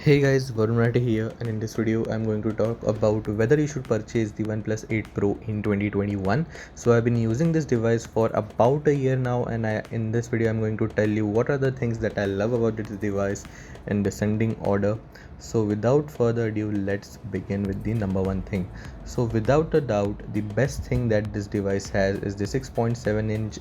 Hey guys, Varun here, and in this video I'm going to talk about whether you should purchase the OnePlus 8 Pro in 2021. So I've been using this device for about a year now, and in this video I'm going to tell you what are the things that I love about this device in descending order. So without further ado, let's begin with the number one thing. So without a doubt, the best thing that this device has is the 6.7-inch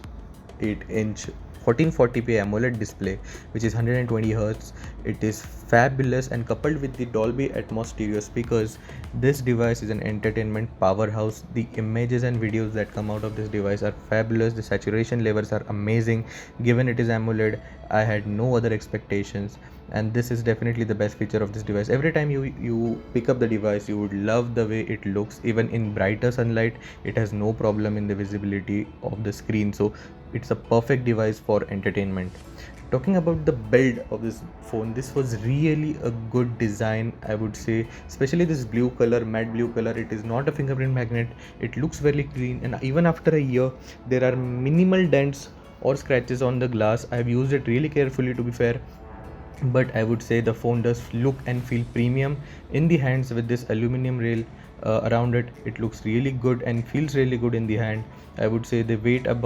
8-inch 1440p AMOLED display, which is 120 Hz. It is fabulous, and coupled with the Dolby Atmos stereo speakers, this device is an entertainment powerhouse. The images and videos that come out of this device are fabulous. The saturation levels are amazing. Given it is AMOLED, I had no other expectations, and this is definitely the best feature of this device. Every time you pick up the device, you would love the way it looks. Even in brighter sunlight, it has no problem in the visibility of the screen. So it's a perfect device for entertainment. Talking about the build of this phone, this was really a good design, I would say, especially this blue color, matte blue color. It is not a fingerprint magnet. It looks very clean, and even after a year there are minimal dents or scratches on the glass. I have used it really carefully, to be fair, but I would say the phone does look and feel premium in the hands with this aluminum rail around it. It looks really good and feels really good in the hand. I would say the weight of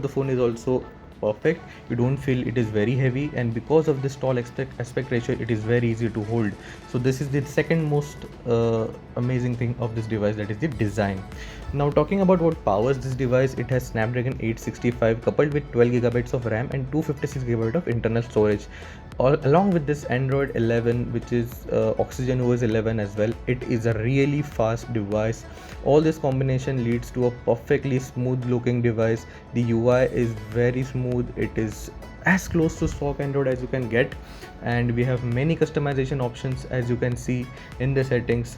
the phone is also perfect. You don't feel it is very heavy, and because of this tall aspect ratio, it is very easy to hold. So this is the second most amazing thing of this device, that is the design. Now talking about what powers this device, it has Snapdragon 865 coupled with 12 gigabytes of RAM and 256 gigabytes of internal storage. Along with this Android 11, which is Oxygen OS 11 as well. It is a really fast device. All this combination leads to a perfectly smooth looking device. The UI is very smooth. It is as close to stock Android as you can get, and we have many customization options, as you can see in the settings.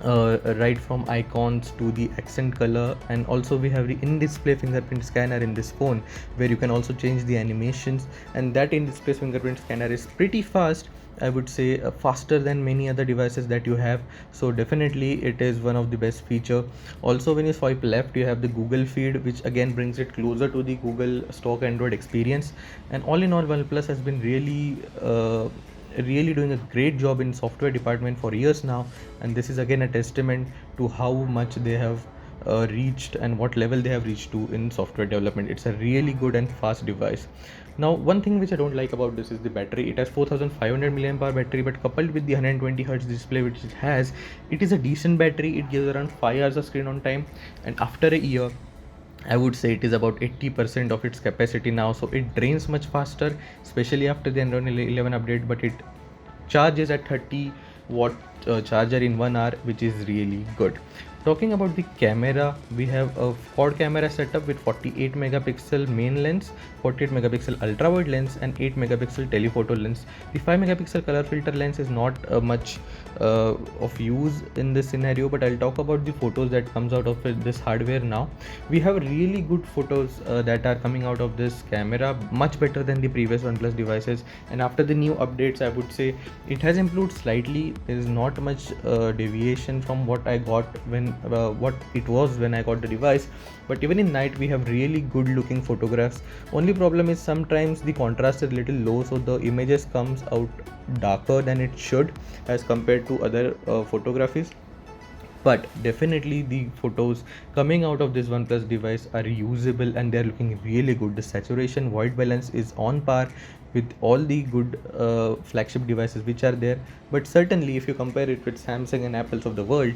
Right from icons to the accent color, and also we have the in-display fingerprint scanner in this phone, where you can also change the animations, and that in-display fingerprint scanner is pretty fast. I would say faster than many other devices that you have. So definitely it is one of the best feature. Also, when you swipe left, you have the Google feed, which again brings it closer to the Google stock Android experience. And all in all, OnePlus has been really doing a great job in software department for years now, and this is again a testament to how much they have reached and what level they have reached to in software development. It's a really good and fast device. Now, one thing which I don't like about this is the battery. It has 4500 milliamp hour battery, but coupled with the 120 Hz display which it has, it is a decent battery. It gives around 5 hours of screen on time, and after a year, I would say it is about 80% of its capacity now, so it drains much faster, especially after the Android 11 update. But it charges at 30-watt charger in 1 hour, which is really good. Talking about the camera, we have a quad camera setup with 48 megapixel main lens, 48 megapixel ultra wide lens, and 8 megapixel telephoto lens. The 5 megapixel color filter lens is not much of use in this scenario, but I'll talk about the photos that comes out of this hardware now. We have really good photos that are coming out of this camera, much better than the previous OnePlus devices. And after the new updates, I would say it has improved slightly. There is not much deviation from what I got what it was when I got the device. But even in night, we have really good looking photographs. Only problem is sometimes the contrast is a little low, so the images comes out darker than it should as compared to other photographies. But definitely the photos coming out of this OnePlus device are usable, and they're looking really good. The saturation white balance is on par with all the good flagship devices which are there, but certainly if you compare it with Samsung and Apples of the world,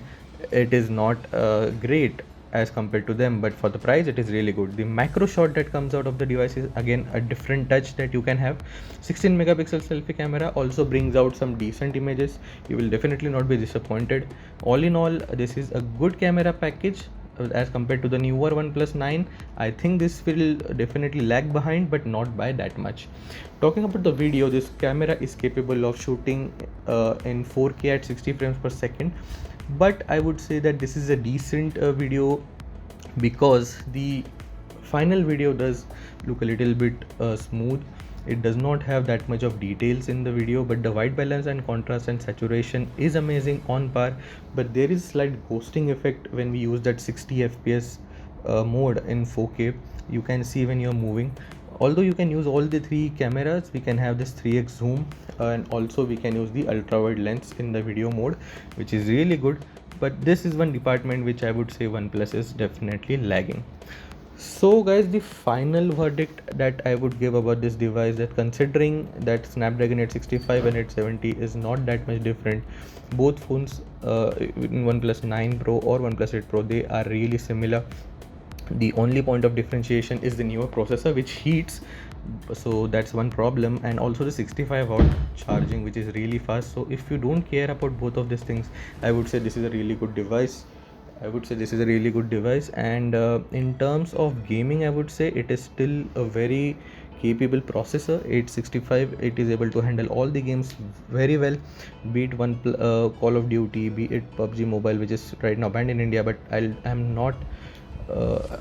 it is not great as compared to them. But for the price, it is really good. The macro shot that comes out of the device is again a different touch that you can have. 16 megapixel selfie camera also brings out some decent images. You will definitely not be disappointed. All in all, this is a good camera package as compared to the newer OnePlus 9. I think this will definitely lag behind, but not by that much. Talking about the video, this camera is capable of shooting in 4K at 60 frames per second, but I would say that this is a decent video, because the final video does look a little bit smooth. It does not have that much of details in the video, but the white balance and contrast and saturation is amazing, on par. But there is slight ghosting effect when we use that 60 fps mode in 4K. You can see when you're moving. Although you can use all the three cameras, we can have this 3x zoom, and also we can use the ultra wide lens in the video mode, which is really good. But this is one department which I would say OnePlus is definitely lagging. So guys, the final verdict that I would give about this device, that considering that Snapdragon 865 and 870 is not that much different, both phones in OnePlus 9 Pro or OnePlus 8 Pro, they are really similar. The only point of differentiation is the newer processor which heats, so that's one problem, and also the 65-watt charging, which is really fast. So if you don't care about both of these things, I would say this is a really good device. And in terms of gaming, I would say it is still a very capable processor. 865, it is able to handle all the games very well, be it one Call of Duty, be it PUBG Mobile, which is right now banned in India, but I'm not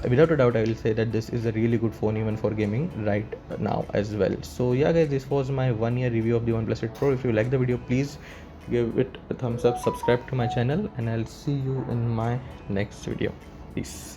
without a doubt I will say that this is a really good phone even for gaming right now as well. So yeah guys, this was my 1 year review of the OnePlus 8 Pro. If you like the video, please give it a thumbs up, subscribe to my channel, and I'll see you in my next video. Peace.